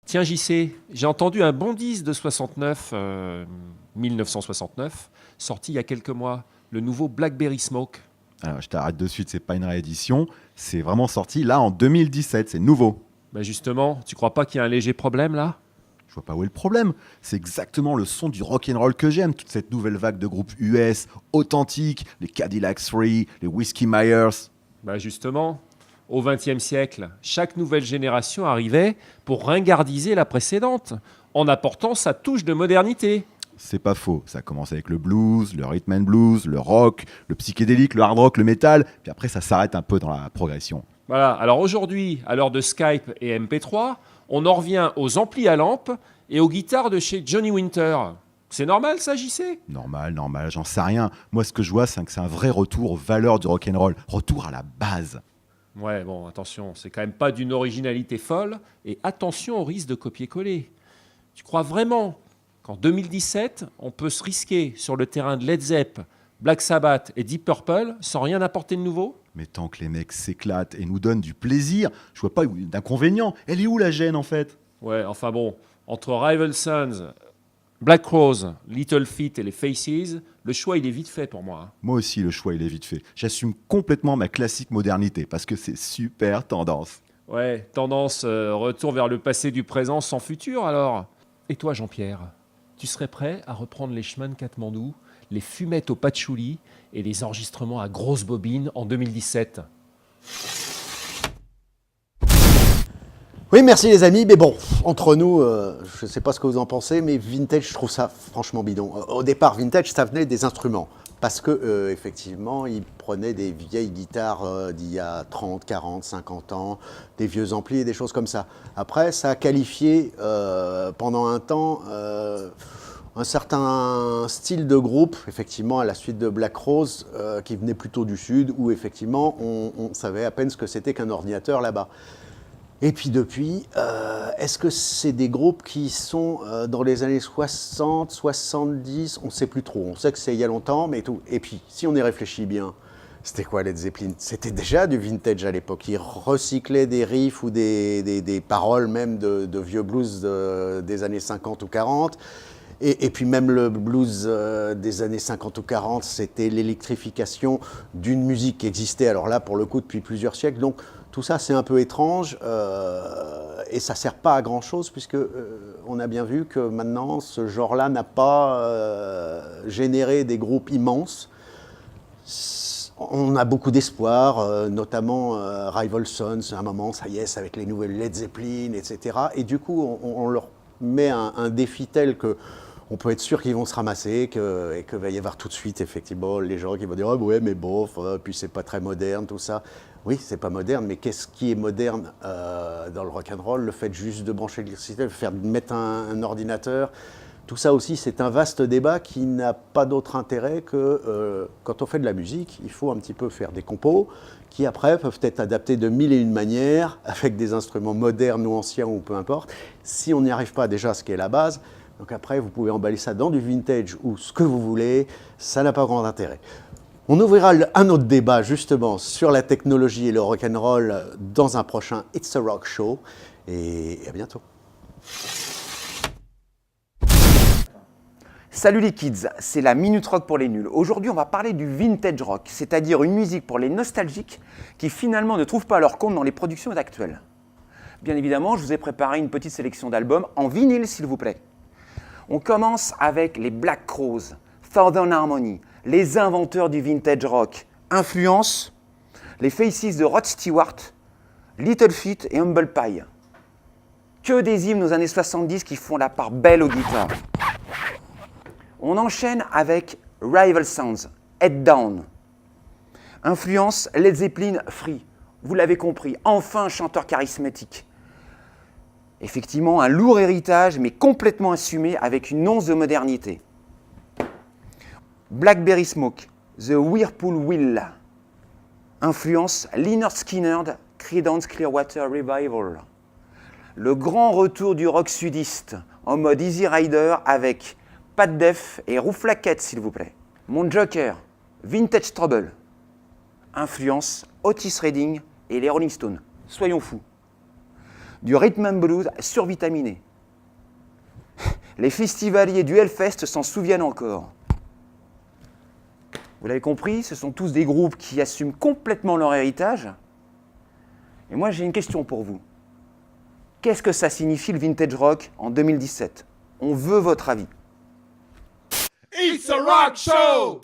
Tiens, JC, j'ai entendu un bon disque de 1969, sorti il y a quelques mois, le nouveau Blackberry Smoke. Alors, je t'arrête de suite, c'est pas une réédition, c'est vraiment sorti là en 2017, c'est nouveau. Ben justement, tu crois pas qu'il y a un léger problème là? Je vois pas où est le problème. C'est exactement le son du rock'n'roll que j'aime, toute cette nouvelle vague de groupes US, authentiques, les Cadillac 3, les Whiskey Myers. Ben justement, au XXe siècle, chaque nouvelle génération arrivait pour ringardiser la précédente, en apportant sa touche de modernité. C'est pas faux, ça commence avec le blues, le rhythm and blues, le rock, le psychédélique, le hard rock, le métal, puis après ça s'arrête un peu dans la progression. Voilà, alors aujourd'hui, à l'heure de Skype et MP3, on en revient aux amplis à lampe et aux guitares de chez Johnny Winter. C'est normal ça, JC? Normal, j'en sais rien. Moi ce que je vois c'est que c'est un vrai retour aux valeurs du rock'n'roll, retour à la base. Ouais, bon, attention, c'est quand même pas d'une originalité folle, et attention au risque de copier-coller. Tu crois vraiment qu'en 2017, on peut se risquer sur le terrain de Led Zepp, Black Sabbath et Deep Purple sans rien apporter de nouveau? Mais tant que les mecs s'éclatent et nous donnent du plaisir, je vois pas d'inconvénient. Elle est où la gêne en fait? Ouais, enfin bon, entre Rival Sons, Black Rose, Little Feat et les Faces, le choix il est vite fait pour moi. Moi aussi le choix il est vite fait. J'assume complètement ma classique modernité parce que c'est super tendance. Ouais, tendance, retour vers le passé du présent sans futur alors. Et toi Jean-Pierre, tu serais prêt à reprendre les chemins de Katmandou, les fumettes au patchouli et les enregistrements à grosse bobine en 2017? Oui, merci les amis, mais bon, entre nous, je ne sais pas ce que vous en pensez, mais vintage, je trouve ça franchement bidon. Au départ, vintage, ça venait des instruments, parce que effectivement, ils prenaient des vieilles guitares d'il y a 30, 40, 50 ans, des vieux amplis et des choses comme ça. Après, ça a qualifié pendant un temps un certain style de groupe, effectivement, à la suite de Black Rose, qui venait plutôt du sud, où effectivement, on savait à peine ce que c'était qu'un ordinateur là-bas. Et puis depuis, est-ce que c'est des groupes qui sont dans les années 60, 70? On ne sait plus trop. On sait que c'est il y a longtemps, mais tout. Et puis, si on y réfléchit bien, c'était quoi Led Zeppelin? C'était déjà du vintage à l'époque. Ils recyclaient des riffs ou des paroles même de vieux blues des années 50 ou 40. Et puis même le blues des années 50 ou 40, c'était l'électrification d'une musique qui existait, alors là, pour le coup, depuis plusieurs siècles. Donc, tout ça, c'est un peu étrange et ça ne sert pas à grand-chose puisque on a bien vu que maintenant, ce genre-là n'a pas généré des groupes immenses. On a beaucoup d'espoir, notamment Rival Sons, à un moment, ça y est, c'est avec les nouvelles Led Zeppelin, etc. Et du coup, on leur met un défi tel que on peut être sûr qu'ils vont se ramasser et qu'il va y avoir tout de suite, effectivement, les gens qui vont dire « Ah ouais, mais bof, puis c'est pas très moderne, tout ça ». Oui, c'est pas moderne, mais qu'est-ce qui est moderne dans le rock'n'roll? Le fait juste de brancher l'électricité, le fait de mettre un ordinateur, tout ça aussi, c'est un vaste débat qui n'a pas d'autre intérêt que quand on fait de la musique, il faut un petit peu faire des compos qui après peuvent être adaptés de mille et une manières avec des instruments modernes ou anciens ou peu importe. Si on n'y arrive pas déjà, ce qui est la base, donc après vous pouvez emballer ça dans du vintage ou ce que vous voulez, ça n'a pas grand intérêt. On ouvrira un autre débat justement sur la technologie et le rock'n'roll dans un prochain It's a Rock Show et à bientôt. Salut les kids, c'est la Minute Rock pour les nuls. Aujourd'hui, on va parler du vintage rock, c'est-à-dire une musique pour les nostalgiques qui finalement ne trouvent pas leur compte dans les productions actuelles. Bien évidemment, je vous ai préparé une petite sélection d'albums en vinyle, s'il vous plaît. On commence avec les Black Crowes, Southern Harmony, les inventeurs du vintage rock, Influence, les Faces de Rod Stewart, Little Feat et Humble Pie. Que des hymnes aux années 70 qui font la part belle aux guitares. On enchaîne avec Rival Sons, Head Down. Influence, Led Zeppelin, Free. Vous l'avez compris, enfin un chanteur charismatique. Effectivement, un lourd héritage, mais complètement assumé avec une once de modernité. Blackberry Smoke, The Whirlpool Will. Influence, Lynyrd Skynyrd, Creedence Clearwater Revival. Le grand retour du rock sudiste, en mode Easy Rider avec Pat Def et Rouf Laquette, s'il vous plaît. Mon Joker, Vintage Trouble. Influence, Otis Redding et les Rolling Stones. Soyons fous. du rhythm and blues survitaminé. Les festivaliers du Hellfest s'en souviennent encore. Vous l'avez compris, ce sont tous des groupes qui assument complètement leur héritage. Et moi, j'ai une question pour vous. Qu'est-ce que ça signifie le vintage rock en 2017 ? On veut votre avis. It's a rock show!